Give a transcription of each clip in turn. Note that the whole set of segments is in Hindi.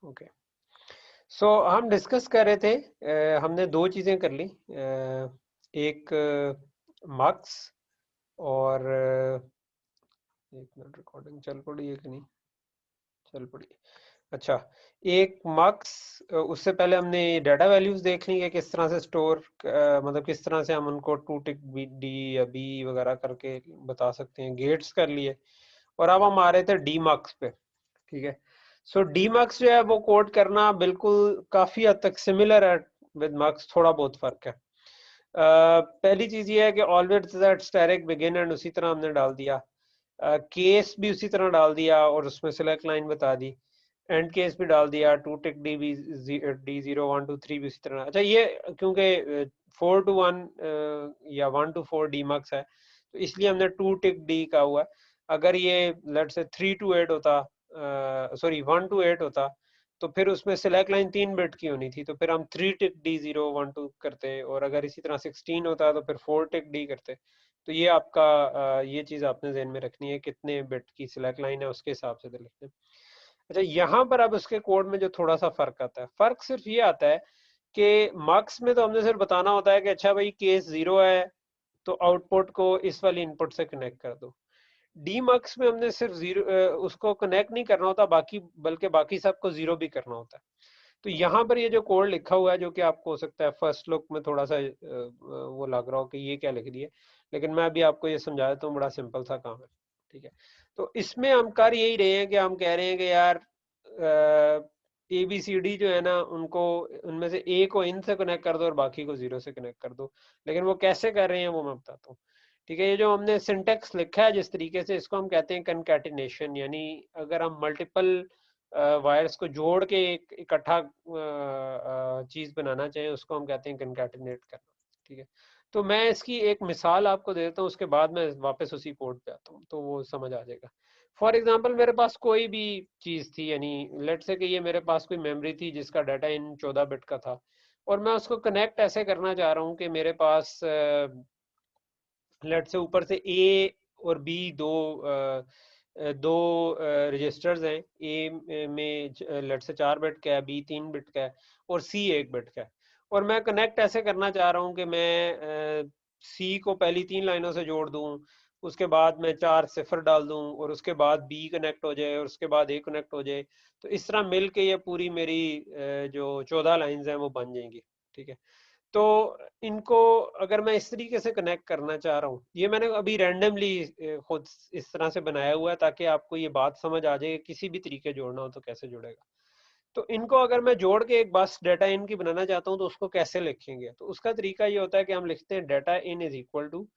ओके, सो हम डिस्कस कर रहे थे, हमने दो चीज़ें कर ली, एक मार्क्स और एक मिनट, रिकॉर्डिंग चल पड़ी है कि नहीं चल पड़ी है। अच्छा, एक मार्क्स, उससे पहले हमने डाटा वैल्यूज देख ली है किस तरह से स्टोर, मतलब किस तरह से हम उनको टू टिक डी या बी वगैरह करके बता सकते हैं, गेट्स कर लिए। और अब हम आ रहे थे डी मार्क्स पे। ठीक है, सो डी मार्क्स जो है वो कोड करना बिल्कुल काफी हद तक सिमिलर है विद मार्क्स, थोड़ा बहुत फर्क है। पहली चीज ये है कि always that static begin and उसी तरह हमने डाल दिया, केस भी उसी तरह डाल दिया और उसमें सिलेक्ट लाइन बता दी, एंड केस भी डाल दिया, टू टिक डी बी डी 0 1 2 3 भी उसी तरह। अच्छा, ये क्योंकि 4 to 1 या 1 to 4 डी मार्क्स है, तो इसलिए हमने टू टिक डी का हुआ। अगर ये लेट से 3 to 8 होता, सॉरी 1 to 8 होता, तो फिर उसमें सिलेक्ट लाइन 3 बिट की होनी थी, तो फिर हम 3 टिक D 0 1 2 करते, और अगर इसी तरह 16 होता तो फिर 4 टिक D करते। तो ये आपका, ये चीज आपने ध्यान में रखनी है, कितने बिट की सिलेक्ट लाइन है उसके हिसाब से लिखते हैं। अच्छा, यहाँ पर अब उसके कोड में जो थोड़ा सा फर्क आता है, फर्क सिर्फ ये आता है कि मार्क्स में तो हमने सिर्फ बताना होता है कि अच्छा भाई केस 0 है तो आउटपुट को इस वाली इनपुट से कनेक्ट कर दो। डी मार्क्स में हमने सिर्फ जीरो, उसको कनेक्ट नहीं करना होता बाकी, बल्कि बाकी सबको जीरो भी करना होता है। तो यहाँ पर ये जो कोड लिखा हुआ है, जो कि आपको हो सकता है फर्स्ट लुक में थोड़ा सा वो लग रहा हो कि ये क्या लिख दिए, लेकिन मैं अभी आपको ये समझा देता हूँ, बड़ा सिंपल सा काम है। ठीक है, तो इसमें हम कर यही रहे हैं कि हम कह रहे हैं कि यार ए बी सी डी जो है ना, उनको उनमें से ए को इन से कनेक्ट कर दो और बाकी को जीरो से कनेक्ट कर दो। लेकिन वो कैसे कर रहे हैं वो मैं बताता हूँ। ठीक है, ये जो हमने सिंटेक्स लिखा है जिस तरीके से, इसको हम कहते हैं कंकैटिनेशन, यानी अगर हम मल्टीपल वायर्स को जोड़ के एक इकट्ठा चीज बनाना चाहें, उसको हम कहते हैं कंकैटिनेट करना। ठीक है, तो मैं इसकी एक मिसाल आपको दे देता हूँ, उसके बाद मैं वापस उसी कोड पे आता हूँ तो वो समझ आ जाएगा। फॉर एग्जाम्पल, मेरे पास कोई भी चीज थी, यानी लेट से कि ये मेरे पास कोई मेमोरी थी जिसका डाटा इन 14 बिट का था, और मैं उसको कनेक्ट ऐसे करना चाह रहा हूँ कि मेरे पास लेट से ऊपर से ए और बी दो रजिस्टर्स हैं। ए में लेट से 4 बिट का है, बी 3 बिट का है, और सी 1 बिट का है। और मैं कनेक्ट ऐसे करना चाह रहा हूँ कि मैं सी को पहली 3 लाइनों से जोड़ दूं, उसके बाद मैं 4 सिफर डाल दूं, और उसके बाद बी कनेक्ट हो जाए, और उसके बाद ए कनेक्ट हो जाए। तो इस तरह मिल के ये पूरी मेरी जो 14 लाइंस हैं वो बन जाएंगी। ठीक है, तो इनको अगर मैं इस तरीके से कनेक्ट करना चाह रहा हूँ, ये मैंने अभी रैंडमली खुद इस तरह से बनाया हुआ है ताकि आपको ये बात समझ आ जाए, किसी भी तरीके जोड़ना हो तो कैसे जुड़ेगा। तो इनको अगर मैं जोड़ के एक बस डाटा इन की बनाना चाहता हूँ तो उसको कैसे लिखेंगे, तो उसका तरीका ये होता है कि हम लिखते हैं data in is equal to,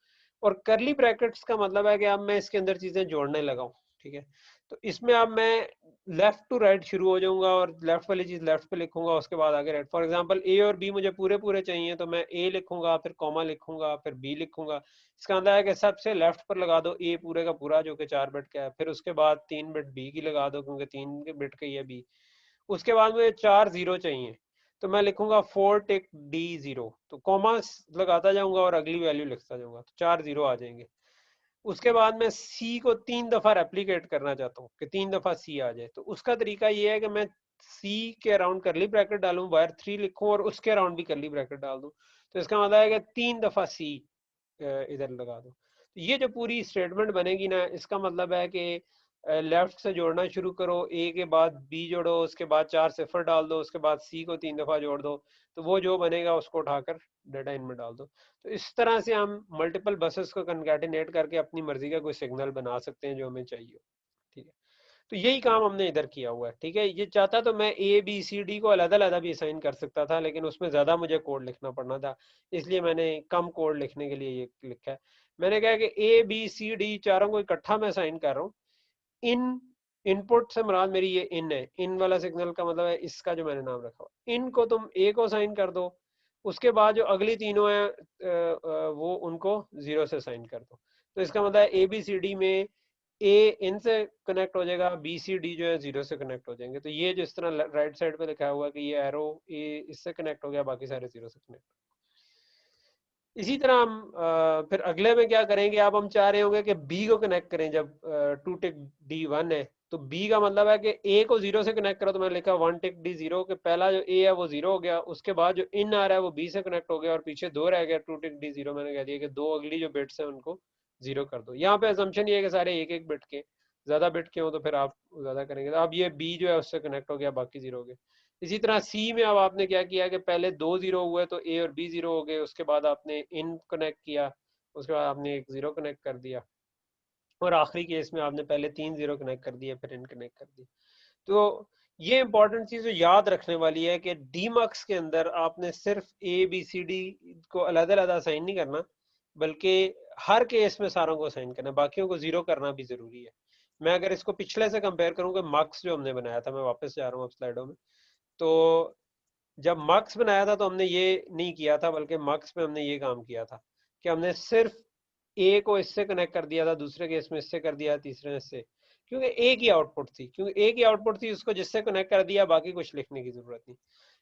और करली ब्रैकेट्स का मतलब है कि अब मैं इसके अंदर चीजें जोड़ने लगा हूँ। ठीक है, तो इसमें अब मैं लेफ्ट टू राइट शुरू हो जाऊंगा और लेफ्ट वाली चीज लेफ्ट पे लिखूंगा, उसके बाद आगे राइट। फॉर एग्जांपल, ए और बी मुझे पूरे पूरे चाहिए, तो मैं ए लिखूंगा, फिर कॉमा लिखूंगा, फिर बी लिखूंगा। इसका मतलब है कि सबसे लेफ्ट पर लगा दो ए पूरे का पूरा जो कि 4 बिट का है, फिर उसके बाद 3 बिट बी की लगा दो क्योंकि 3 बिट का ही है बी। उसके बाद मुझे 4 0 चाहिए, तो मैं लिखूंगा 4 टिक D 0, तो कॉमा लगाता जाऊंगा और अगली वैल्यू लिखता जाऊंगा, तो 4 0 आ जाएंगे। उसके बाद मैं सी को 3 दफा रेप्लीकेट करना चाहता हूँ कि 3 दफा सी आ जाए, तो उसका तरीका ये है कि मैं सी के अराउंड करली ब्रैकेट डालूं, वायर 3 लिखूं और उसके अराउंड भी करली ब्रैकेट डाल दूं। तो इसका मतलब है कि 3 दफा सी इधर लगा दो। तो ये जो पूरी स्टेटमेंट बनेगी ना, इसका मतलब है कि लेफ्ट से जोड़ना शुरू करो, ए के बाद बी जोड़ो, उसके बाद 4 सिफर डाल दो, उसके बाद सी को 3 दफा जोड़ दो, तो वो जो बनेगा उसको उठाकर डाटा इन में डाल दो। तो इस तरह से हम मल्टीपल बसेस को कंकैटिनेट करके अपनी मर्जी का कोई सिग्नल बना सकते हैं जो हमें चाहिए। ठीक है, तो यही काम हमने इधर किया हुआ है। ठीक है, ये चाहता तो मैं ए बी सी डी को अलग अलग भी असाइन कर सकता था, लेकिन उसमें ज्यादा मुझे कोड लिखना पड़ना था, इसलिए मैंने कम कोड लिखने के लिए ये लिखा है। मैंने कहा कि ए बी सी डी चारों को इकट्ठा मैं असाइन कर रहा हूँ। इन इनपुट से मुराद मेरी ये इन है, इन वाला सिग्नल का मतलब है इसका जो मैंने नाम रखा हुआ। इन को तुम ए को साइन कर दो, उसके बाद जो अगली तीनों है वो उनको 0 से साइन कर दो। तो इसका मतलब है ए बी सी डी में ए इन से कनेक्ट हो जाएगा, बी सी डी जो है 0 से कनेक्ट हो जाएंगे। तो ये जो इस तरह राइट साइड पे लिखा हुआ है कि ये एरो ए इससे कनेक्ट हो गया, बाकी सारे 0 से कनेक्ट। इसी तरह हम फिर अगले में क्या करेंगे, अब हम चाह रहे होंगे कि बी को कनेक्ट करें। जब 2 टिक D 1 है तो बी का मतलब है कि ए को 0 से कनेक्ट करो, तो मैंने लिखा 1 टिक डी 0 के पहला जो ए है वो 0 हो गया, उसके बाद जो इन आ रहा है वो बी से कनेक्ट हो गया और पीछे 2 रह गया 2 टिक डी 0। मैंने कह दिया कि 2 अगली जो बिट्स हैं उनको 0 कर दो। यहाँ पे असम्पशन ये है कि सारे एक एक बिट के, ज्यादा बिट के हो तो फिर आप ज्यादा करेंगे। तो अब ये बी जो है उससे कनेक्ट हो गया, बाकी 0 हो गए। इसी तरह सी में अब आपने क्या किया कि पहले 2 0 हुए तो ए और बी 0 हो गए, उसके बाद आपने इन कनेक्ट किया, उसके बाद आपने एक 0 कनेक्ट कर दिया, और आखिरी केस में आपने पहले 3 0 कनेक्ट कर दिए फिर इन कनेक्ट कर दिए। तो ये इंपॉर्टेंट चीज जो याद रखने वाली है कि डीमक्स के अंदर आपने सिर्फ ए बी सी डी को अलग अलग असाइन नहीं करना, बल्कि हर केस में सारों को असाइन करना, बाकियों को 0 करना भी जरूरी है। मैं अगर इसको पिछले से कंपेयर करूँ कि मार्क्स जो हमने बनाया था, मैं वापस जा रहा हूँ अब स्लाइडों में, तो जब मार्क्स बनाया था तो हमने ये नहीं किया था, बल्कि मार्क्स में हमने ये काम किया था कि हमने सिर्फ ए को इससे कनेक्ट कर दिया था, दूसरे केस में इससे कर दिया, तीसरे में इससे, क्योंकि ए की आउटपुट थी, क्योंकि ए की आउटपुट थी, उसको जिससे कनेक्ट कर दिया, बाकी कुछ लिखने की जरूरत नहीं।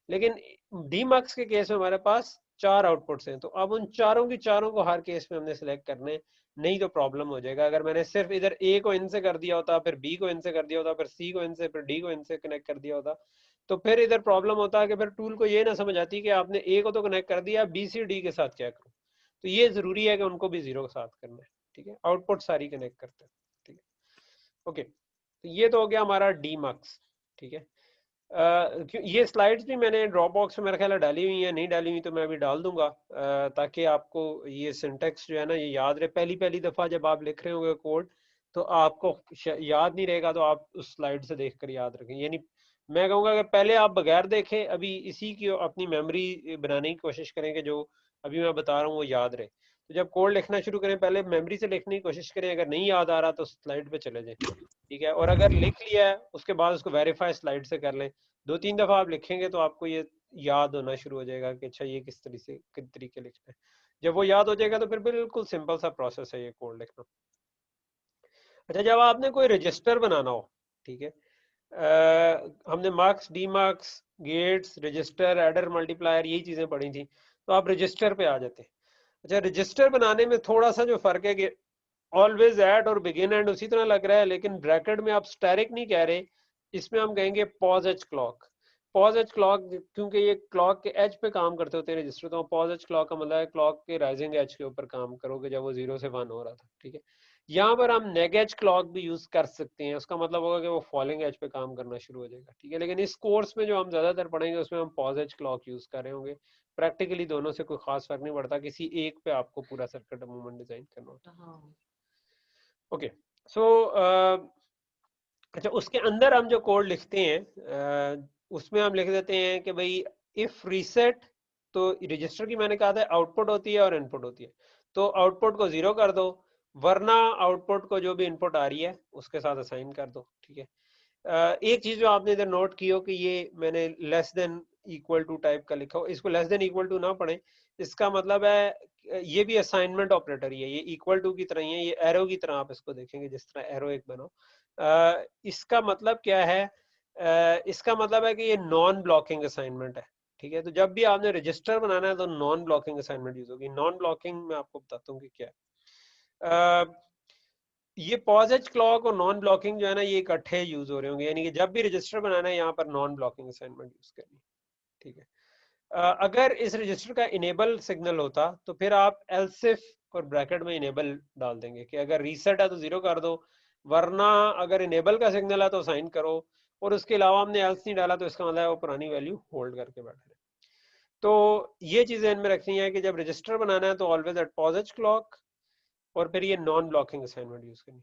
लेकिन डी मार्क्स के केस में हमारे पास 4 आउटपुट्स हैं, तो अब उन चारों की चारों को हर केस में हमने सेलेक्ट करने, नहीं तो प्रॉब्लम हो जाएगा। अगर मैंने सिर्फ इधर ए को इनसे कर दिया होता, फिर बी को इनसे कर दिया होता, फिर सी को इनसे, फिर डी को इनसे कनेक्ट कर दिया होता, तो फिर इधर प्रॉब्लम होता है कि फिर टूल को ये ना समझ आती कि आपने ए को तो कनेक्ट कर दिया, बी सी डी के साथ क्या करूं। तो ये जरूरी है कि उनको भी 0 के साथ करना है, ठीक है, आउटपुट सारी कनेक्ट करते हैं, ठीक है। ओके, तो ये तो हो गया हमारा डी मार्क्स, ठीक है। ये स्लाइड्स भी मैंने ड्रॉप बॉक्स में मेरे ख्याल डाली हुई है, नहीं डाली हुई तो मैं अभी डाल दूंगा, ताकि आपको ये सिंटेक्स जो है ना ये याद रहे। पहली पहली दफा जब आप लिख रहे होंगे कोड तो आपको याद नहीं रहेगा, तो आप उस स्लाइड से देखकर याद रखें। यानी मैं कहूँगा कि पहले आप बगैर देखे अभी इसी की अपनी मेमोरी बनाने की कोशिश करें कि जो अभी मैं बता रहा हूँ वो याद रहे। तो जब कोड लिखना शुरू करें पहले मेमोरी से लिखने की कोशिश करें, अगर नहीं याद आ रहा तो स्लाइड पे चले जाएं, ठीक है। और अगर लिख लिया है उसके बाद उसको वेरीफाई स्लाइड से कर लें। 2-3 दफा आप लिखेंगे तो आपको ये याद होना शुरू हो जाएगा कि अच्छा ये किस तरीके लिखना है। जब वो याद हो जाएगा तो फिर बिल्कुल सिंपल सा प्रोसेस है ये कोड लिखना। अच्छा, जब आपने कोई रजिस्टर बनाना हो, ठीक है, हमने mux, demux, gates, register, adder, multiplier, यही चीजें पढ़ी थी, तो आप रजिस्टर पे आ जाते हैं। अच्छा, रजिस्टर बनाने में थोड़ा सा जो फर्क है कि ऑलवेज एट और बिगिन एंड उसी तरह लग रहा है, लेकिन ब्रैकेट में आप स्टैरिक नहीं कह रहे, इसमें हम कहेंगे posedge clock. Posedge clock क्योंकि ये क्लॉक के एज पे काम करते होते हैं रजिस्टर, तो पॉज एज क्लॉक का मतलब है क्लॉक के राइजिंग एज के ऊपर काम करोगे जब वो 0 से 1 हो रहा था, ठीक है। यहाँ पर हम नेग एज क्लॉक भी यूज कर सकते हैं, उसका मतलब होगा कि वो फॉलिंग एज पे काम करना शुरू हो जाएगा, ठीक है। लेकिन इस कोर्स में जो हम ज्यादातर पढ़ेंगे उसमें हम पॉज एज क्लॉक यूज कर रहे होंगे। प्रैक्टिकली दोनों से कोई खास फर्क नहीं पड़ता, किसी एक पे आपको पूरा सर्किट मूवमेंट डिजाइन करना होता है। ओके, सो अच्छा, उसके अंदर हम जो कोड लिखते हैं उसमें हम लिख देते हैं कि भाई इफ रीसेट, तो रजिस्टर की मैंने कहा था आउटपुट होती है और इनपुट होती है, तो आउटपुट को 0 कर दो, वरना आउटपुट को जो भी इनपुट आ रही है उसके साथ असाइन कर दो, ठीक है। एक चीज जो आपने इधर नोट की हो कि ये मैंने less than equal to type का लिखा हो, इसको लेस देन इक्वल टू ना पढ़े, इसका मतलब है ये भी असाइनमेंट ऑपरेटर ही है, ये इक्वल टू की तरह ही है, ये एरो की तरह आप इसको देखेंगे, जिस तरह एरो एक बनाओ। इसका मतलब क्या है, इसका मतलब है कि ये नॉन ब्लॉकिंग असाइनमेंट है, ठीक है। तो जब भी आपने रजिस्टर बनाना है तो नॉन ब्लॉकिंग असाइनमेंट यूज होगी। नॉन ब्लॉकिंग मैं आपको बताता हूँ कि क्या है। ये पॉज एज क्लॉक और नॉन ब्लॉकिंग जो है ना ये इकट्ठे यूज हो रहे होंगे, यानी कि जब भी रजिस्टर बनाना है यहाँ पर नॉन ब्लॉकिंग असाइनमेंट यूज करनी, ठीक है। अगर इस रजिस्टर का इनेबल सिग्नल होता तो फिर आप एलसिफ और ब्रैकेट में इनेबल डाल देंगे कि अगर रीसेट है तो 0 कर दो, वरना अगर इनेबल का सिग्नल है तो साइन करो, और उसके अलावा हमने एल्स नहीं डाला तो इसका मतलब है वो पुरानी वैल्यू होल्ड करके बैठे रहे। तो ये चीजें इनमें रखनी है कि जब रजिस्टर बनाना है तो always at posedge clock, और फिर ये नॉन ब्लॉकिंग असाइनमेंट यूज करनी।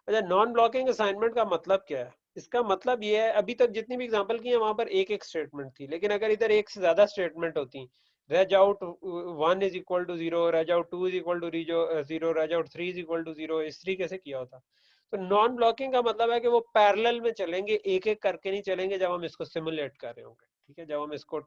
अच्छा, नॉन ब्लॉकिंग असाइनमेंट का मतलब क्या है? इसका मतलब ये है, अभी तक जितनी भी एग्जांपल की है वहां पर एक एक स्टेटमेंट थी, लेकिन अगर इधर एक से ज्यादा स्टेटमेंट होती, reg out 1 is equal to 0, reg out 2 is equal to 0, reg out 3 is equal to 0, इस तरीके से किया होता। तो नॉन ब्लॉकिंग का मतलब है कि वो पैरेलल में चलेंगे, एक एक करके नहीं चलेंगे जब हम इसको सिमुलेट कर रहे होंगे, ठीक है। जब हम इसको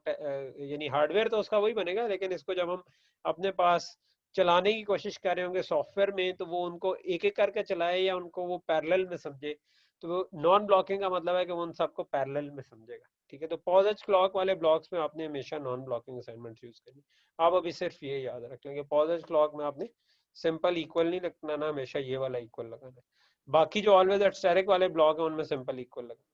यानी हार्डवेयर तो उसका वही बनेगा, लेकिन इसको जब हम अपने पास चलाने की कोशिश कर रहे होंगे सॉफ्टवेयर में, तो वो उनको एक एक करके चलाए या उनको वो पैरेलल में समझे। तो नॉन ब्लॉकिंग का मतलब है कि वो उन सबको पैरेलल में समझेगा, ठीक है। तो पॉज एज क्लॉक वाले ब्लॉक्स में आपने हमेशा नॉन ब्लॉकिंग असाइनमेंट यूज करनी। आप अभी सिर्फ ये याद रख लेंगे, पॉज एज क्लॉक में आपने सिंपल इक्वल नहीं लगाना, हमेशा ये वाला इक्वल लगाना है। बाकी जो ऑलवेज एट स्टैटिक वाले ब्लॉक है उनमें सिंपल इक्वल लगा।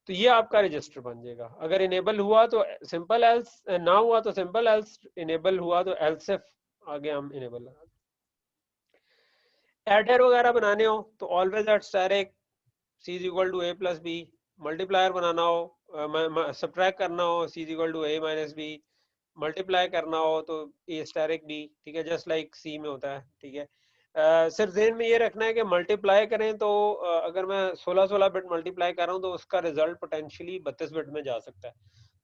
तो ये आपका रजिस्टर बन जाएगा। अगर इनेबल हुआ तो सिंपल एल्स, ना हुआ तो सिंपल एल्स, इनेबल हुआ तो एल्स इफ आगे हम इनेबल लगा। एडर वगैरह बनाने हो तो always at static C is equal to A plus B, multiplier बनाना हो, सब्ट्रैक्ट करना हो C is equal to A minus B, multiply करना हो तो ए स्टैटिक बी, ठीक है, जस्ट लाइक सी में होता है, ठीक है। सिर्फ ज़हन में ये रखना है कि मल्टीप्लाई करें तो अगर मैं 16 बिट मल्टीप्लाई कर रहा हूँ तो उसका रिजल्ट पोटेंशियली 32 बिट में जा सकता है।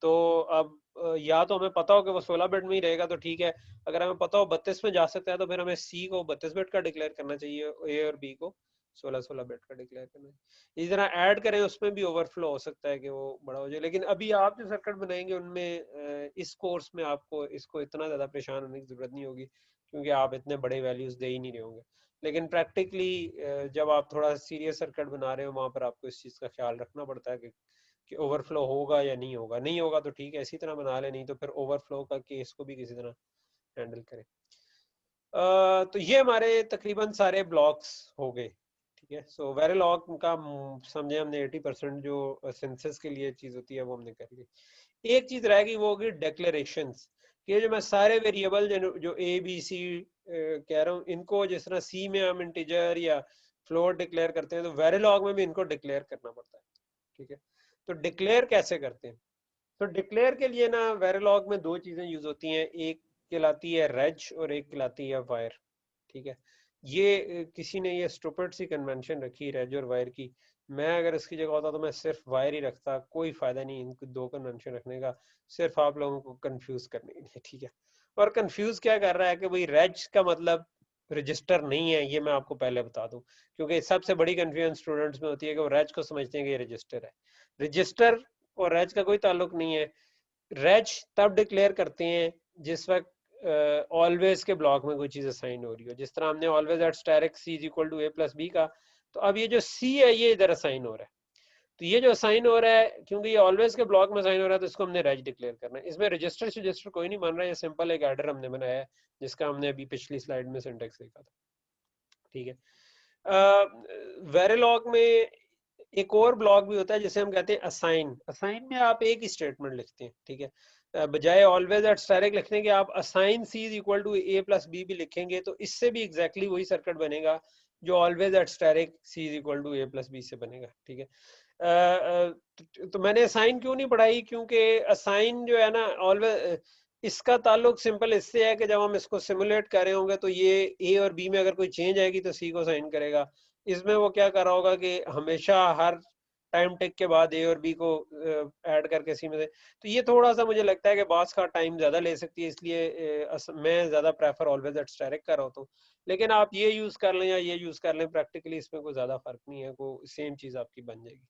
तो अब या तो हमें पता हो कि वो 16 बिट में ही रहेगा तो ठीक है, अगर हमें पता हो 32 में जा सकता है तो फिर हमें सी को 32 बिट का डिक्लेयर करना चाहिए, ए और बी को 16 बिट का डिक्लेयर करना है। इस तरह ऐड करें उसमें भी ओवरफ्लो हो सकता है कि वो बड़ा हो जाए, लेकिन अभी आप जो सर्किट बनाएंगे उनमें इस कोर्स में आपको इसको इतना ज़्यादा परेशान होने की ज़रूरत नहीं होगी, क्योंकि आप इतने बड़े वैल्यूज़ दे ही नहीं रहे होंगे। लेकिन प्रैक्टिकली जब आप थोड़ा सीरियस सर्किट बना रहे हो वहाँ पर आपको इस चीज़ का ख्याल रखना पड़ता है कि ओवरफ्लो होगा या नहीं होगा। नहीं होगा तो ठीक है, इसी तरह बना ले, नहीं तो फिर ओवरफ्लो का केस को भी किसी तरह हैंडल करें। तो ये हमारे तकरीबन सारे ब्लॉक्स हो गए, ठीक है। सो वेरिलॉग का समझे हमने 80% जो सेंसस के लिए चीज़ होती है वो हमने कर ली। एक चीज़ रह गई, वो होगी डिक्लेरेशंस। ये जो मैं सारे वेरिएबल जो ए बी सी कह रहा हूँ, इनको जिस तरह सी में हम इंटीजर या फ्लोट डिक्लेयर करते हैं तो वेरिलॉग में भी इनको डिक्लेयर करना पड़ता है, ठीक है। तो डिक्लेयर कैसे करते हैं? तो डिक्लेयर के लिए ना वेरिलॉग में दो चीज़ें यूज होती हैं, एक कहलाती है रेज और एक कहलाती है वायर, ठीक है। ये किसी ने ये स्टूपिड सी कन्वेंशन रखी रेज और वायर की। मैं अगर इसकी जगह होता तो मैं सिर्फ वायर ही रखता, कोई फायदा नहीं इनको दो कन्वेंशन रखने का, सिर्फ आप लोगों को कंफ्यूज करने के लिए, ठीक है। और कंफ्यूज क्या कर रहा है कि भाई रेज का मतलब रजिस्टर नहीं है, ये मैं आपको पहले बता दूं, क्योंकि सबसे बड़ी कंफ्यूजन स्टूडेंट्स में होती है कि वो रेज को समझते हैं कि ये रजिस्टर है। रजिस्टर और रेज का कोई ताल्लुक नहीं है। रेज तब डिक्लेयर करते हैं जिस वक्त ऑलवेज के ब्लॉक में कोई चीज असाइन हो रही हो, जिस तरह हमने always at static C is equal to A plus B का, तो अब ये जो सी है ये इधर असाइन हो रहा है। तो ये जो असाइन हो रहा है, क्योंकि ये ऑलवेज के ब्लॉक में असाइन हो रहा है तो इसको हमने रेज डिक्लेयर करना है। इसमें रजिस्टर रजिस्टर कोई नहीं बन रहा है, ये सिंपल एक एडर हमने बनाया है जिसका हमने अभी पिछली स्लाइड में सिंटेक्स देखा था, ठीक है। वेरिलॉग में एक और ब्लॉक भी होता है जिसे हम कहते हैं असाइन। असाइन में आप एक ही स्टेटमेंट लिखते हैं, ठीक है। बजाय ऑलवेज एट स्टैटिक लिखने के आप assign C is equal to A plus B भी लिखेंगे तो इससे भी एग्जैक्टली वही सर्किट बनेगा जो always at static C is equal to A plus B से बनेगा, ठीक है। तो मैंने असाइन क्यों नहीं पढ़ाई, क्योंकि असाइन जो है ना ऑलवेज, इसका ताल्लुक सिंपल इससे है कि जब हम इसको सिमुलेट कर रहे होंगे तो ये ए और बी में अगर कोई चेंज आएगी तो सी को साइन करेगा। इसमें वो क्या कर रहा होगा कि हमेशा हर टाइम टेक के बाद ए और बी को ऐड करके सी में से, तो ये थोड़ा सा मुझे लगता है कि बास का टाइम ज्यादा ले सकती है, इसलिए मैं ज्यादा प्रेफर ऑलवेज एट स्टैटिक कर रहा हूँ। लेकिन आप ये यूज कर लें या ये यूज कर लें, प्रैक्टिकली इसमें कोई ज्यादा फर्क नहीं है, को सेम चीज आपकी बन जाएगी।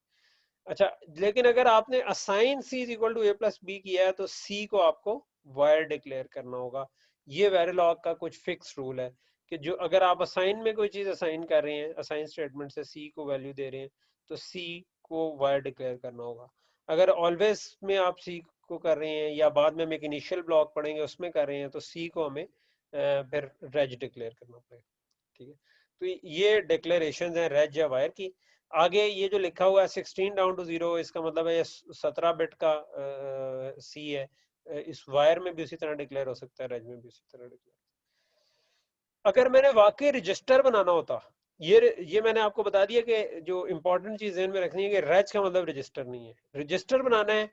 अच्छा, लेकिन अगर आपने assign C is equal to A plus B किया है तो सी को आपको वायर डिक्लेयर करना होगा। ये वेरिलॉग का कुछ फिक्स रूल है कि जो अगर आप असाइन में कोई चीज असाइन कर रहे हैं, असाइन स्टेटमेंट से सी को वैल्यू दे रहे हैं तो सी को वायर डिक्लेयर करना होगा। अगर ऑलवेज में आप सी को कर रहे हैं या बाद में हम एक इनिशियल ब्लॉक पढ़ेंगे उसमें कर रहे हैं तो सी को हमें फिर रेज डिक्लेयर करना पड़ेगा, ठीक है। तो ये डिक्लेरेशन है रेज या वायर की। आगे ये जो लिखा हुआ है 16 डाउन टू 0, इसका मतलब है ये 17 बिट का सी है। इस वायर में भी उसी तरह डिक्लेयर हो सकता है, रेज में भी उसी तरह डिक्लेयर। अगर मैंने वाकई रजिस्टर बनाना होता, ये मैंने आपको बता दिया कि जो इंपॉर्टेंट चीज ध्यान में रखनी है कि रेज का मतलब रजिस्टर नहीं है। रजिस्टर बनाना है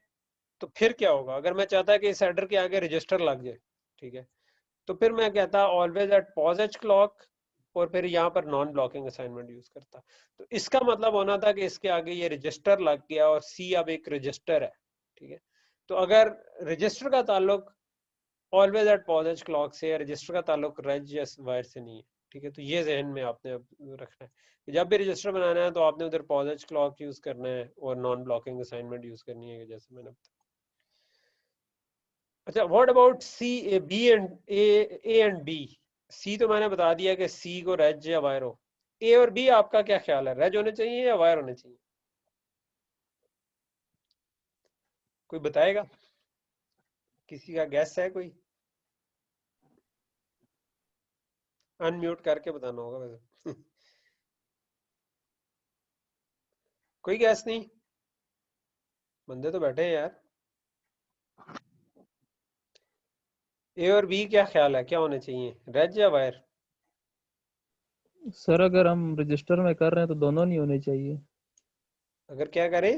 तो फिर क्या होगा, अगर मैं चाहता कि इस हेडर के आगे रजिस्टर लग जाए, ठीक है, तो फिर मैं कहता always at pause H clock और फिर यहाँ पर नॉन ब्लॉकिंग असाइनमेंट यूज करता। तो इसका मतलब होना था कि इसके आगे ये रजिस्टर लग गया और सी अब एक रजिस्टर है, ठीक है। तो अगर रजिस्टर का ताल्लुक always at pause H clock से, रजिस्टर का ताल्लुक रेज या वायर से नहीं है, ठीक है। तो ये जहन में आपने अब रखना है कि जब भी रजिस्टर बनाना है तो आपने उधर पॉज एच क्लॉक यूज करना है और नॉन ब्लॉकिंग असाइनमेंट यूज करनी है, जैसे मैंने बताया। अच्छा, what about C B and A and B? C तो मैंने बता दिया कि सी को रेज या वायर हो। ए और बी आपका क्या ख्याल है, रेज होने चाहिए या वायर होने चाहिए? कोई बताएगा? किसी का गैस है कोई? अनम्यूट करके बताना होगा वैसे। कोई गैस नहीं? बंदे तो बैठे हैं यार। ए और बी क्या ख्याल है, क्या होने चाहिए, रेज या वायर? सर अगर हम रजिस्टर में कर रहे हैं तो दोनों नहीं होने चाहिए। अगर क्या करें?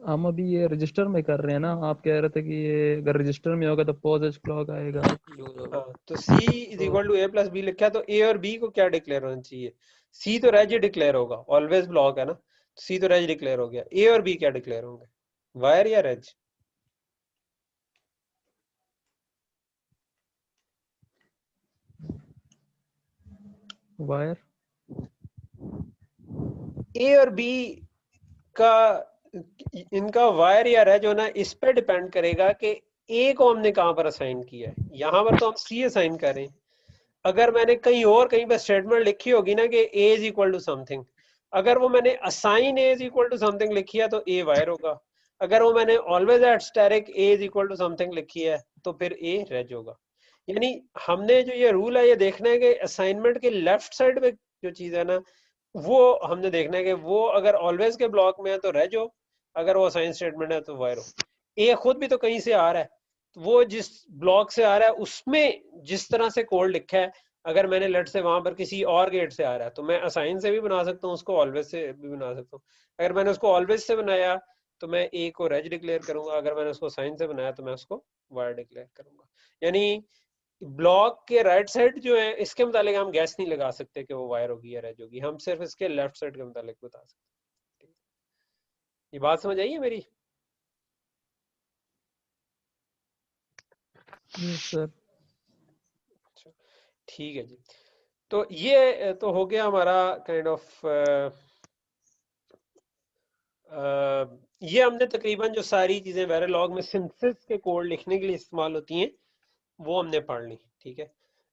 हम अभी ये रजिस्टर में कर रहे हैं ना, आप कह रहे थे कि ये अगर रजिस्टर में होगा तो पॉज क्लॉक आएगा, लूज होगा। हाँ, तो C इज तो equal to A plus B लिखा है, तो ए और बी को क्या डिक्लेयर होना चाहिए? C तो रेज डिक्लेयर होगा, ऑलवेज ब्लॉक है ना, C तो रेज डिक्लेयर हो गया। ए और बी क्या डिक्लेयर होंगे, वायर या रेज? वायर। ए और बी का, इनका वायर या रेज होना इस पे डिपेंड करेगा कि ए को हमने कहां पर असाइन किया है। यहां पर तो हम C असाइन कर रहे हैं। अगर मैंने कहीं पर स्टेटमेंट लिखी होगी ना कि A is equal to something, अगर वो मैंने assign A is equal to something लिखी है तो ए वायर होगा। अगर वो मैंने always at static A is equal to something लिखी है तो फिर ए रेज होगा। यानी हमने जो ये रूल है, ये देखना है कि असाइनमेंट के लेफ्ट साइड पे जो चीज है ना, वो हमने देखना है कि वो अगर ऑलवेज के ब्लॉक में है तो रेज हो, अगर वो असाइन स्टेटमेंट है तो वायर हो। ए खुद भी तो कहीं से आ रहा है, तो वो जिस ब्लॉक से आ रहा है उसमें जिस तरह से कोड लिखा है, अगर मैंने लेट से वहां पर किसी और गेट से आ रहा है तो मैं असाइन से भी बना सकता हूँ, उसको ऑलवेज से भी बना सकता हूँ। अगर मैंने उसको ऑलवेज से बनाया तो मैं ए को रेज डिक्लेयर करूंगा, अगर मैंने उसको साइन से बनाया तो मैं उसको वायर डिक्लेयर करूंगा। यानी ब्लॉक के राइट साइड जो है इसके मुतालिक हम गैस नहीं लगा सकते कि वो वायर होगी या रेज होगी, हम सिर्फ इसके लेफ्ट साइड के मुतालिक बता सकते हैं। ये बात समझ आई है मेरी? Yes sir. अच्छा, ठीक है जी। तो ये तो हो गया हमारा काइंड ऑफ, ये हमने तकरीबन जो सारी चीजें वेरिलॉग में सिंथेसिस के कोड लिखने के लिए इस्तेमाल होती हैं वो हमने पढ़ ली, ठीक है।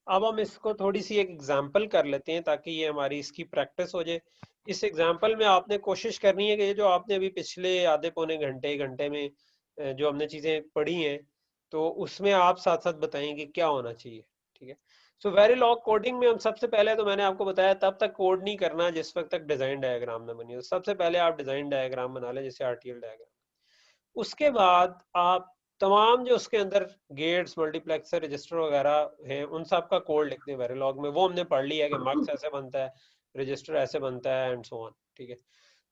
अब हम इसको थोड़ी सी एक एग्जांपल कर लेते हैं ताकि ये हमारी इसकी प्रैक्टिस हो जाए। इस एग्जांपल में आपने कोशिश करनी है कि ये जो आपने अभी पिछले आधे पौने घंटे घंटे में जो हमने चीजें पढ़ी हैं, तो उसमें आप साथ साथ बताएंगे क्या होना चाहिए, ठीक है। सो वेरिलॉग कोडिंग में हम सबसे पहले, तो मैंने आपको बताया तब तक कोड नहीं करना जिस वक्त तक डिजाइन डायग्राम ना बनी हो। सबसे पहले आप डिजाइन डायग्राम बना लें, जैसे आरटीएल डायग्राम। उसके बाद आप तमाम जो उसके अंदर गेट्स, मल्टीप्लेक्सर, रजिस्टर वगैरह हैं उन सब का कोड लिखते हैं वेरिलॉग में। वो हमने पढ़ लिया है कि मक्स ऐसे बनता है, रजिस्टर ऐसे बनता है एंड सो ऑन, ठीक है।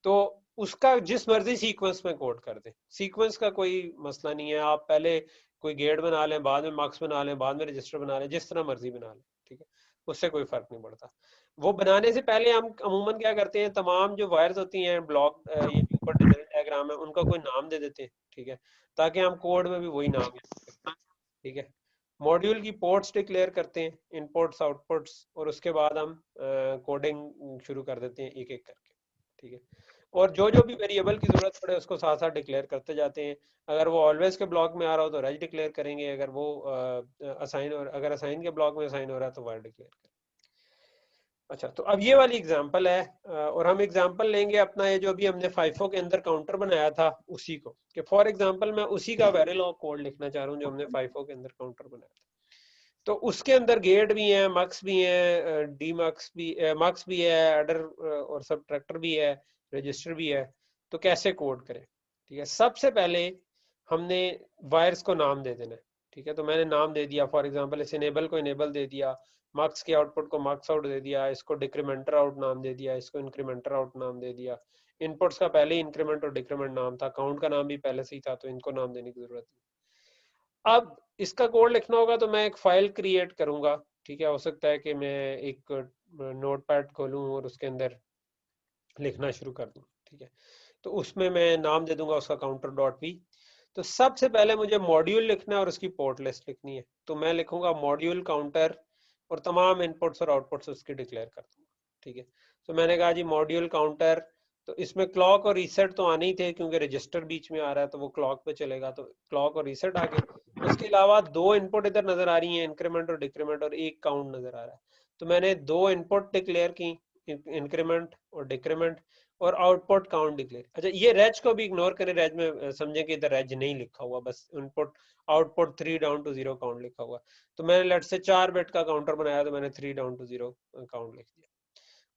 तो उसका जिस मर्जी सीक्वेंस में कोड कर दें, सीक्वेंस का कोई मसला नहीं है। आप पहले कोई गेट बना लें, बाद में मक्स बना लें, बाद में रजिस्टर बना लें, जिस तरह मर्जी बना लें, ठीक है। उससे कोई फर्क नहीं पड़ता। वो बनाने से पहले हम अमूमन क्या करते हैं, तमाम जो वायर्स होती हैं ब्लॉक, ये जो ऊपर डिजाइन डायग्राम है उनका कोई नाम दे देते हैं, ठीक है, ताकि हम कोड में भी वही नाम यूज करें, ठीक है। मॉड्यूल की पोर्ट्स डिक्लेयर करते हैं, इनपुट्स आउटपुट्स, और उसके बाद हम कोडिंग शुरू कर देते हैं एक एक करके, ठीक है। और जो जो भी वेरिएबल की जरूरत पड़े उसको साथ साथ डिक्लेयर करते जाते हैं। अगर वो ऑलवेज के ब्लॉक में आ रहा हो तो रेज डिक्लेयर करेंगे, अगर वो असाइन, और अगर असाइन के ब्लॉक में असाइन हो रहा है तो वायर डिक्लेयर करेंगे। अच्छा, तो अब ये वाली एग्जांपल है, और हम एग्जांपल लेंगे अपना ये जो भी हमने फाइफो के अंदर काउंटर बनाया था उसी को, कि फॉर एग्जांपल मैं उसी का वेरिलॉग कोड लिखना चाह रहा हूँ जो हमने फाइफो के अंदर काउंटर बनाया था। तो उसके अंदर गेट भी है, मक्स भी है, डी मक्स भी है, एडर और सबट्रैक्टर भी है, रजिस्टर भी है। तो कैसे कोड करें, ठीक है। सबसे पहले हमने वायर्स को नाम दे देना है, ठीक है। तो मैंने नाम दे दिया, फॉर एग्जांपल इस इनेबल को इनेबल दे दिया, मार्क्स के आउटपुट को मार्क्स आउट दे दिया, इसको डिक्रीमेंटर आउट नाम दे दिया, इसको इंक्रीमेंटर आउट नाम दे दिया। इनपुट्स का पहले ही इंक्रीमेंट और डिक्रीमेंट नाम था, काउंट का नाम भी पहले से ही था, तो इनको नाम देने की जरूरत नहीं। अब इसका कोड लिखना होगा तो मैं एक फाइल क्रिएट करूंगा, ठीक है। हो सकता है कि मैं एक नोटपैड खोलूं और उसके अंदर लिखना शुरू कर दूं, ठीक है। तो उसमें मैं नाम दे दूंगा उसका काउंटर डॉट पी। तो सबसे पहले मुझे मॉड्यूल लिखना है और उसकी पोर्ट लिस्ट लिखनी है, तो मैं लिखूंगा मॉड्यूल काउंटर और तमाम इनपुट्स और आउटपुट्स उसकी डिक्लेयर कर दूंगा, ठीक है। तो मैंने कहा जी मॉड्यूल काउंटर, तो इसमें क्लॉक और रीसेट तो आने ही थे क्योंकि रजिस्टर बीच में आ रहा है तो वो क्लॉक पे चलेगा, तो क्लॉक और रीसेट आ गए। उसके अलावा दो इनपुट इधर नजर आ रही हैं, इंक्रीमेंट और डिक्रीमेंट, और एक काउंट नजर आ रहा है। तो मैंने दो इनपुट डिक्लेयर की, इंक्रीमेंट और डिक्रीमेंट, और आउटपुट काउंट डिक्लेयर। अच्छा, ये रेज को भी इग्नोर करें, रेज में समझें कि इधर रेज नहीं लिखा हुआ, बस input output 3 down to 0 count लिखा हुआ। तो मैंने लेट से 4 बिट का काउंटर बनाया तो मैंने 3 डाउन टू 0 काउंट लिख दिया।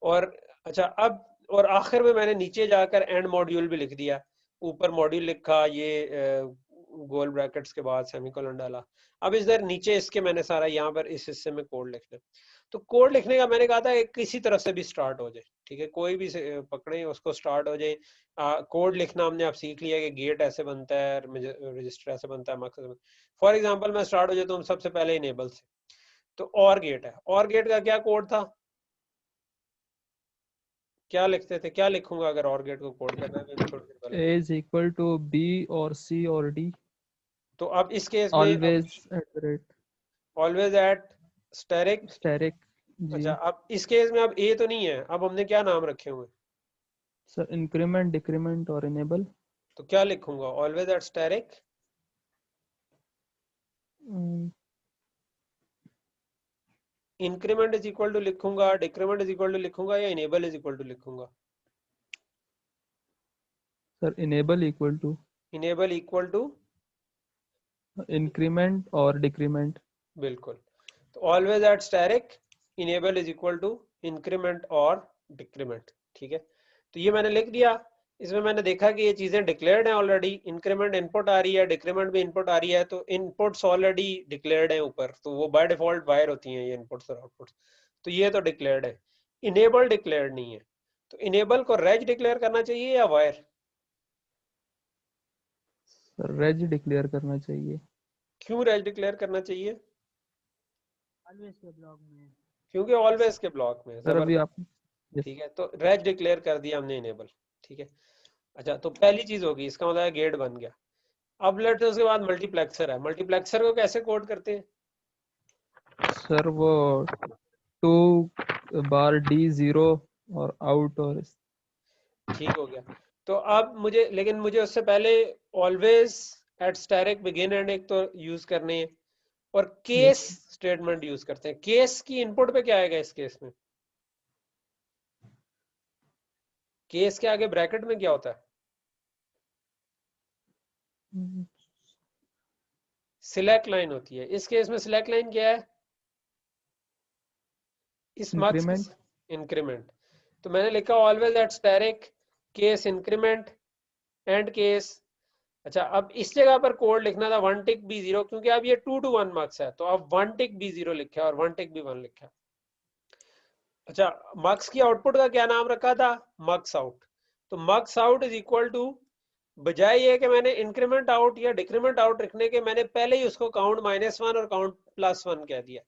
और अच्छा, अब और आखिर में मैंने नीचे जाकर एंड मॉड्यूल भी लिख दिया, ऊपर मॉड्यूल लिखा, ये गोल ब्रैकेट्स के बाद सेमीकोलन डाला। अब इधर नीचे इसके मैंने सारा यहाँ पर इस हिस्से में कोड लिखना। तो कोड लिखने का मैंने कहा था कि किसी तरह से भी स्टार्ट हो जाए, ठीक है, कोई भी पकड़े उसको स्टार्ट हो जाए। कोड लिखना हमने आप सीख लिया कि गेट ऐसे बनता है, रजिस्टर ऐसे बनता है, मकसद। फॉर एग्जांपल मैं स्टार्ट हो जाता हूँ सबसे पहले इनेबल से, तो और गेट है, और गेट का क्या कोड था, क्या लिखते थे, क्या लिखूंगा अगर और गेट को कोड करना है तो थोड़ी देर पहले। A is equal to B और C और D, तो अब इस केस में always at the rate always at static. static जी अच्छा, अब इस केस में अब ए तो नहीं है, अब हमने क्या नाम रखे हुए, सर, इंक्रीमेंट डिक्रीमेंट और इनेबल। तो क्या लिखूंगा, always at static, increment is equal to लिखूंगा, डिक्रीमेंट इज इक्वल टू लिखूंगा, या इनेबल इज इक्वल टू लिखूंगा। Sir enable equal to enable equal to increment और डिक्रीमेंट। बिल्कुल, तो always at static enable is equal to increment और डिक्रीमेंट, ठीक है। तो ये मैंने लिख दिया। इसमें मैंने देखा कि ये चीजें डिक्लेयर्ड हैं ऑलरेडी, इंक्रीमेंट इनपुट आ रही है, डिक्रीमेंट भी इनपुट आ रही है, तो इनपुट्स ऑलरेडी डिक्लेयर्ड हैं ऊपर, तो वो बाय डिफॉल्ट वायर होती हैं ये इनपुट्स और आउटपुट्स, तो ये तो डिक्लेयर्ड है। इनेबल डिक्लेयर्ड नहीं है, तो इनेबल को रेज डिक्लेयर करना चाहिए या वायर। सर रेज डिक्लेयर करना चाहिए। क्यों रेज डिक्लेयर करना चाहिए, ऑलवेज के ब्लॉक में, क्योंकि ऑलवेज के ब्लॉक में। सर अभी आप ठीक है, तो रेज डिक्लेयर कर दिया हमने इनेबल, ठीक है। अच्छा, तो पहली चीज होगी, इसका मतलब है गेट बन गया। अब लेट्स उसके बाद मल्टीप्लेक्सर है, मल्टीप्लेक्सर को कैसे कोड करते हैं, सर वो 2 बार D0 और आउट और ठीक हो गया। तो अब मुझे, लेकिन मुझे उससे पहले always at static begin and एक तो यूज करने हैं, और केस स्टेटमेंट यूज करते हैं। केस की इनपुट पे क्या आएगा इस केस में, केस के आगे ब्रैकेट में क्या होता है, सिलेक्ट लाइन होती है। इस केस में सिलेक्ट लाइन क्या है, इस इंक्रीमेंट। इंक्रीमेंट। तो मैंने लिखा always at static case increment and case. अच्छा, अब इस जगह पर कोड लिखना था 1 टिक B0, क्योंकि अब ये 2 to 1 मार्क्स है, तो अब 1 टिक B0 लिखा है और 1 टिक B1 लिखा है। अच्छा, मार्क्स की आउटपुट का क्या नाम रखा था, मार्क्स आउट। तो marks out is equal to, बजाय ये कि मैंने इंक्रीमेंट आउट या डिक्रीमेंट आउट लिखने के, मैंने पहले ही उसको काउंट -1 और काउंट +1 कह दिया।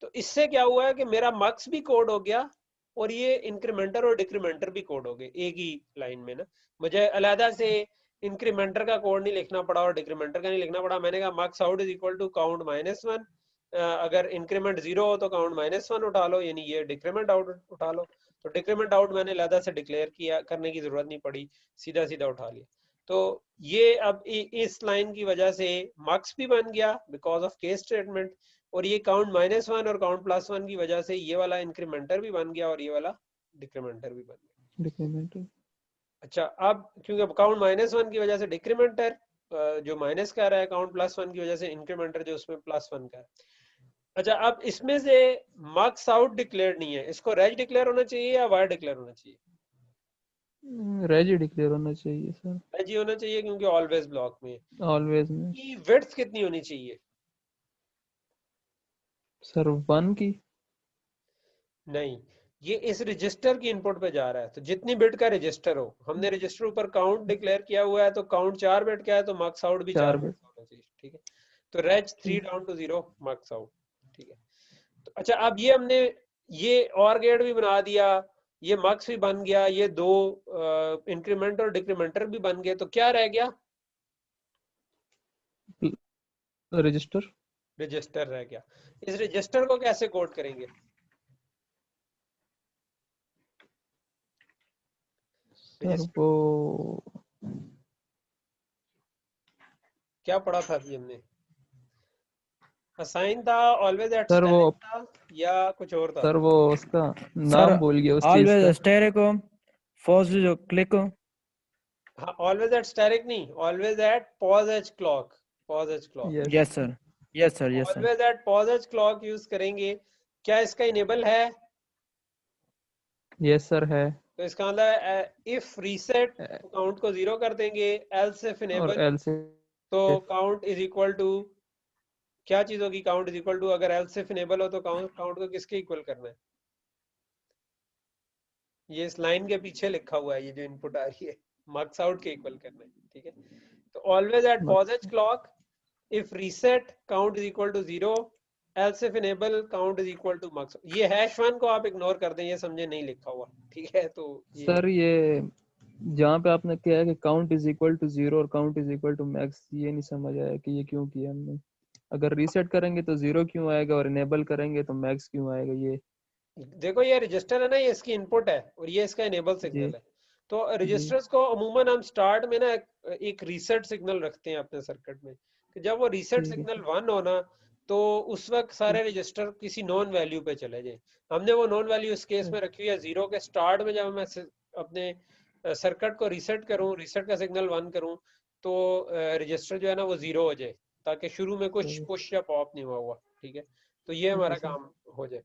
तो इससे क्या हुआ है कि मेरा मार्क्स भी कोड हो गया और ये इंक्रीमेंटर और डिक्रीमेंटर भी कोड हो गए एक ही लाइन में ना। मुझे अलहदा से इंक्रीमेंटर का कोड नहीं लिखना पड़ा और डिक्रीमेंटर का नहीं लिखना पड़ा। मैंने कहा marks out is equal to count -1, अगर इंक्रीमेंट 0 हो तो काउंट -1 उठा लो, यानी ये डिक्रीमेंट आउट उठा लो। तो डिक्रीमेंट आउट मैंने अलहदा से डिक्लेयर किया, करने की जरूरत नहीं पड़ी, सीधा सीधा उठा लिया। तो ये अब इस लाइन की वजह से मार्क्स भी बन गया बिकॉज ऑफ केस स्टेटमेंट, और ये काउंट -1 और काउंट +1 की वजह से ये वाला इंक्रीमेंटर भी बन गया और ये वाला डिक्रीमेंटर भी बन गया। डिक्रीमेंट। अच्छा, अब क्योंकि काउंट -1 की वजह से डिक्रीमेंटर जो माइनस का रहा है, काउंट +1 की वजह से इंक्रीमेंटर जो उसमें +1 का है। अच्छा, अब इसमें से मार्क्स आउट डिक्लेयर नहीं है, इसको रेज डिक्लेयर होना चाहिए या वायर डिक्लेयर होना चाहिए, रेज डिक्लेयर होना चाहिए सर, रेज ही होना चाहिए क्योंकि ऑलवेज ब्लॉक में। ऑलवेज में। की विड्थ कितनी होनी चाहिए, सर 1 की। नहीं, ये इस रजिस्टर की इनपुट पे जा रहा है, तो जितनी बिट का रजिस्टर हो, हमने रजिस्टर ऊपर काउंट डिक्लेयर किया हुआ है, तो काउंट 4 बिट का है तो मार्क्स आउट भी 4 बिट बिट। होना चाहिए, ठीक है। तो reg 3 down to 0 marks out, ठीक है। तो अच्छा, अब ये हमने ये और गेट भी बना दिया, ये मार्क्स भी बन गया, ये दो इंक्रीमेंट और डिक्रीमेंटर भी बन गए, तो क्या रह गया, रजिस्टर। रजिस्टर रह गया। इस रजिस्टर को कैसे कोड करेंगे, सर वो क्या पढ़ा था अभी हमने, असाइन था, ऑलवेज एट सर वो स्टैटिक था, या कुछ और था। सर वो उसका नाम भूल गया उस चीज ऑलवेज का। स्टेरिक हो, फॉर्स जो क्लिक हो। हाँ, ऑलवेज एट स्टैटिक नहीं, always at posedge clock, posedge clock. Yes sir, yes sir, yes sir. Always at posedge clock use करेंगे, क्या इसका इनेबल है, यस सर है। तो इसका मतलब इफ रीसेट तो काउंट को 0 कर देंगे, एल्स इफ और इनेबल एल से तो काउंट इज इक्वल टू क्या चीज होगी, काउंट इज इक्वल टू अगर एल्स इफ इनेबल हो तो काउंट को किसके इक्वल करना है, ये इस लाइन के पीछे लिखा हुआ है, ये जो इनपुट आ रही है मार्क्स आउट के इक्वल करना है, ठीक है। तो always at positive clock if reset count is equal to 0 else if enable count is equal to marks. ये #1 को आप इग्नोर कर दें, ये समझे नहीं लिखा हुआ, ठीक है। तो ये सर ये जहाँ पे आपने किया है कि काउंट इज इक्वल टू 0 और count is equal to max, ये नहीं समझ आया कि ये क्यों किया हमने। अगर रीसेट करेंगे तो 0 क्यों आएगा और इनेबल करेंगे तो मैक्स क्यों आएगा? ये देखो ये रजिस्टर है ना, ये इसकी इनपुट है और ये इसका इनेबल जी सिग्नल है। तो जी रजिस्टर्स को अमूमन हम स्टार्ट में ना एक रीसेट सिग्नल रखते हैं अपने सर्किट में, कि जब वो रीसेट ठीक है सिग्नल 1 होना तो उस वक्त सारे रजिस्टर किसी नॉन वैल्यू पे चले जाए। हमने वो नॉन वैल्यू इस केस में रखी हुई है 0 के स्टार्ट में। जब मैं अपने सर्किट को रीसेट करूं, रीसेट का सिग्नल 1 करूं, तो रजिस्टर जो है ना वो 0 हो जाए, ताकि शुरू में कुछ ठीक पुश या पॉप नहीं हुआ, ठीक है। तो ये है हमारा सर काम हो जाए।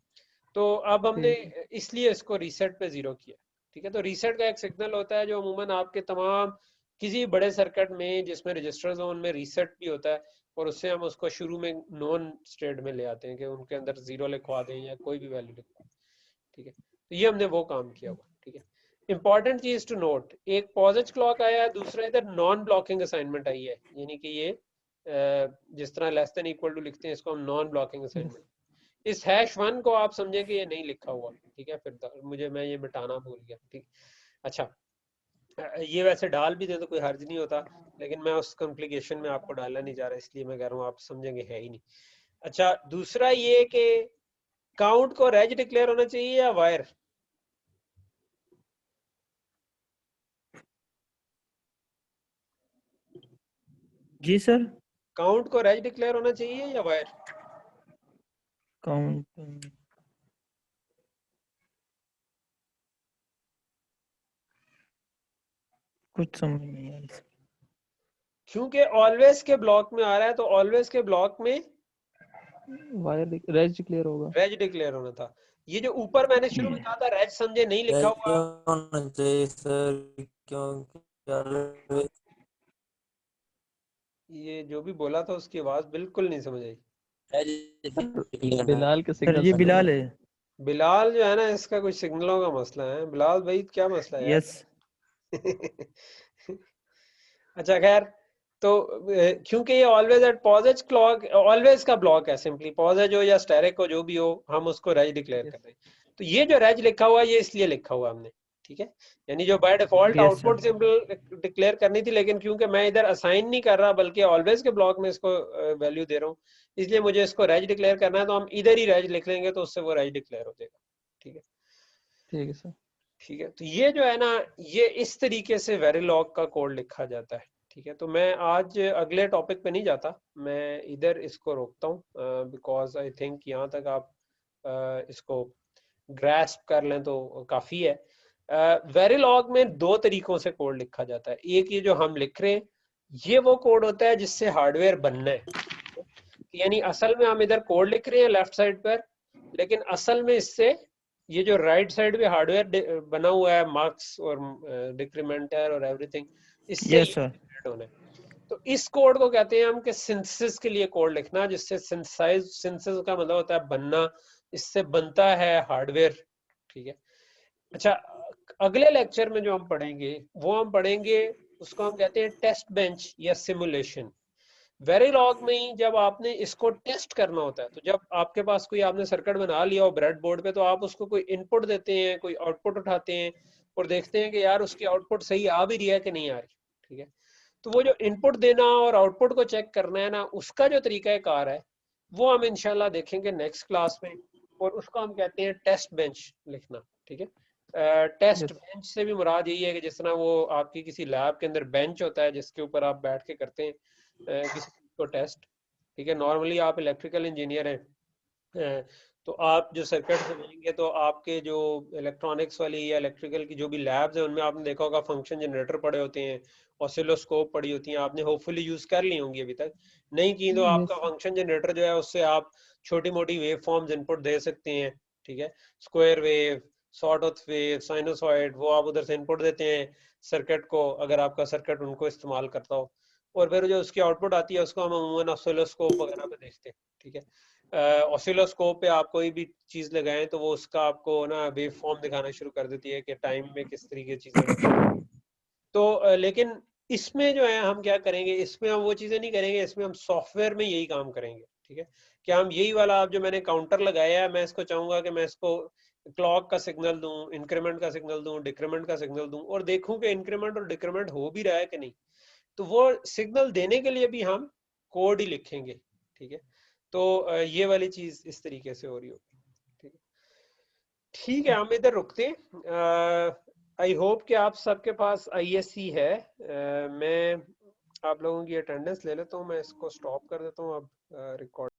तो अब हमने ठीक है इसलिए इसको रीसेट पे 0 किया, ठीक है। तो रीसेट का एक सिग्नल होता है जो अमूमन आपके तमाम किसी बड़े सर्किट में जिसमें रजिस्टर जोन में रीसेट भी होता है, और उससे हम उसको शुरू में नॉन स्टेट में ले आते हैं कि उनके अंदर 0 लिखवा दें या कोई भी वैल्यू लिखवा दें, ठीक है। तो ये हमने वो काम किया हुआ, ठीक है। इंपॉर्टेंट चीज टू नोट, एक पॉजिटिव क्लॉक आया है, दूसरा इधर नॉन ब्लॉकिंग असाइनमेंट आई है, यानी कि ये जिस तरह लेस देन इक्वल टू लिखते हैं इसको हम नॉन ब्लॉकिंग असाइनमेंट। इस #1 को आप समझे कि ये नहीं लिखा हुआ, ठीक है। फिर मैं ये मिटाना भूल गया, ठीक। अच्छा, ये वैसे डाल भी दे तो कोई हर्ज नहीं होता, लेकिन मैं उस कॉम्प्लिकेशन में आपको डालना नहीं जा रहा, इसलिए मैं कह रहा हूँ आप समझेंगे है ही नहीं। अच्छा, दूसरा ये कि काउंट को रेज डिक्लेयर होना चाहिए या वायर? जी सर। काउंट को रेज डिक्लेयर होना चाहिए या वायर? काउंट कुछ समझ नहीं आया सर। क्योंकि ऑलवेज के ब्लॉक में आ रहा है, तो ऑलवेज के ब्लॉक में वायर रेज क्लियर होगा रेज डिक्लेयर होना था। ये जो ऊपर मैंने शुरू में कहा था रेज समझे नहीं लिखा हुआ, होना चाहिए सर, क्योंकि ये जो भी बोला था उसकी आवाज बिल्कुल नहीं समझ आई। बिलाल के सर सिग्नल ये से बिलाल होगा है। बिलाल जो है ना, इसका कुछ सिग्नलों का मसला है। बिलाल भाई क्या मसला है यार? यस अच्छा खैर, तो क्योंकि ये always at positive clock, always का ब्लॉक है, सिंपली पॉजिटिव हो या स्टेरिक हो जो भी हो, हम उसको रेज डिक्लेयर कर रहे हैं। तो ये जो रेज लिखा हुआ है ये इसलिए लिखा हुआ हमने, ठीक है। यानी जो by default yes output sir. Symbol declare करनी थी, लेकिन क्योंकि मैं इधर असाइन नहीं कर रहा बल्कि ऑलवेज के ब्लॉक में इसको वैल्यू दे रहा हूँ, इसलिए मुझे इसको रेज डिक्लेयर करना है। तो हम इधर ही रेज लिख लेंगे तो उससे वो रेज डिक्लेयर हो जाएगा, ठीक है। ठीक है सर ठीक है, तो ये जो है ना, ये इस तरीके से वेरिलॉग का कोड लिखा जाता है, ठीक है। तो मैं आज अगले टॉपिक पे नहीं जाता, मैं इधर इसको रोकता हूँ, बिकॉज आई थिंक यहाँ तक आप इसको ग्रैस्प कर लें तो काफ़ी है। वेरिलॉग में 2 तरीकों से कोड लिखा जाता है। एक ये जो हम लिख रहे हैं, ये वो कोड होता है जिससे हार्डवेयर बनना है, यानी असल में हम इधर कोड लिख रहे हैं लेफ्ट साइड पर, लेकिन असल में इससे ये जो राइट साइड पे हार्डवेयर बना हुआ है, मार्क्स और डिक्रीमेंटर और एवरीथिंग, इससे यस ये सर। जनरेट होना है। तो इस कोड को कहते हैं हम कि सिंथेसिस के लिए कोड लिखना, जिससे सिंथेसिस का मतलब होता है बनना, इससे बनता है हार्डवेयर, ठीक है। अच्छा, अगले लेक्चर में जो हम पढ़ेंगे वो हम पढ़ेंगे, उसको हम कहते हैं टेस्ट बेंच या सिमुलेशन। वेरिलॉग में ही जब आपने इसको टेस्ट करना होता है, तो जब आपके पास कोई आपने सर्किट बना लिया हो ब्रेड बोर्ड पे, तो आप उसको कोई इनपुट देते हैं, कोई आउटपुट उठाते हैं और देखते हैं कि यार उसकी आउटपुट सही आ भी रही है कि नहीं आ रही, ठीक है। तो वो जो इनपुट देना और आउटपुट को चेक करना है ना, उसका जो तरीका कार है वो हम इंशाल्लाह देखेंगे नेक्स्ट क्लास में, और उसको हम कहते हैं टेस्ट बेंच लिखना, ठीक है। टेस्ट यस बेंच से भी मुराद यही है कि जिस तरह वो आपकी किसी लैब के अंदर बेंच होता है जिसके ऊपर आप बैठ के करते हैं किसी चीज को टेस्ट, ठीक है। नॉर्मली आप इलेक्ट्रिकल इंजीनियर हैं, तो आप जो सर्किट बनाएंगे तो आपके जो इलेक्ट्रॉनिक्स वाली या इलेक्ट्रिकल की जो भी लैब्स हैं उनमें आपने देखा होगा फंक्शन जनरेटर पड़े होते हैं, ऑसिलोस्कोप पड़ी होती हैं, आपने होपफुली यूज कर ली होंगी, अभी तक नहीं की तो आपका यस फंक्शन जनरेटर जो है उससे आप छोटी मोटी वेव फॉर्म्स इनपुट दे सकते हैं, ठीक है। Square wave, sawtooth wave, sinusoid, वो आप उधर से इनपुट देते हैं सर्किट को, अगर आपका सर्किट उनको इस्तेमाल करता हो, और फिर जो उसकी आउटपुट आती है उसको हम अमूमन ऑसिलोस्कोप वगैरह पे देखते हैं, ठीक है। ऑसिलोस्कोप पे आप कोई भी चीज लगाएं तो वो उसका आपको ना वेव फॉर्म दिखाना शुरू कर देती है कि टाइम में किस तरीके की चीजें हैं। तो लेकिन इसमें जो है हम क्या करेंगे, इसमें हम वो चीजें नहीं करेंगे, इसमें हम सॉफ्टवेयर में यही काम करेंगे, ठीक है। कि हम यही वाला आप जो मैंने काउंटर लगाया है, मैं इसको चाहूंगा कि मैं इसको क्लॉक का सिग्नल दूं, इंक्रीमेंट का सिग्नल दूं, डिक्रीमेंट का सिग्नल दूं, और देखूं कि इंक्रीमेंट और डिक्रीमेंट हो भी रहा है कि नहीं। तो वो सिग्नल देने के लिए भी हम कोड ही लिखेंगे, ठीक है। तो ये वाली चीज इस तरीके से हो रही होगी, ठीक है। ठीक है, हम इधर रुकते हैं। आई होप कि आप सबके पास ISC है। मैं आप लोगों की अटेंडेंस ले लेता हूँ, मैं इसको स्टॉप कर देता हूँ अब रिकॉर्ड।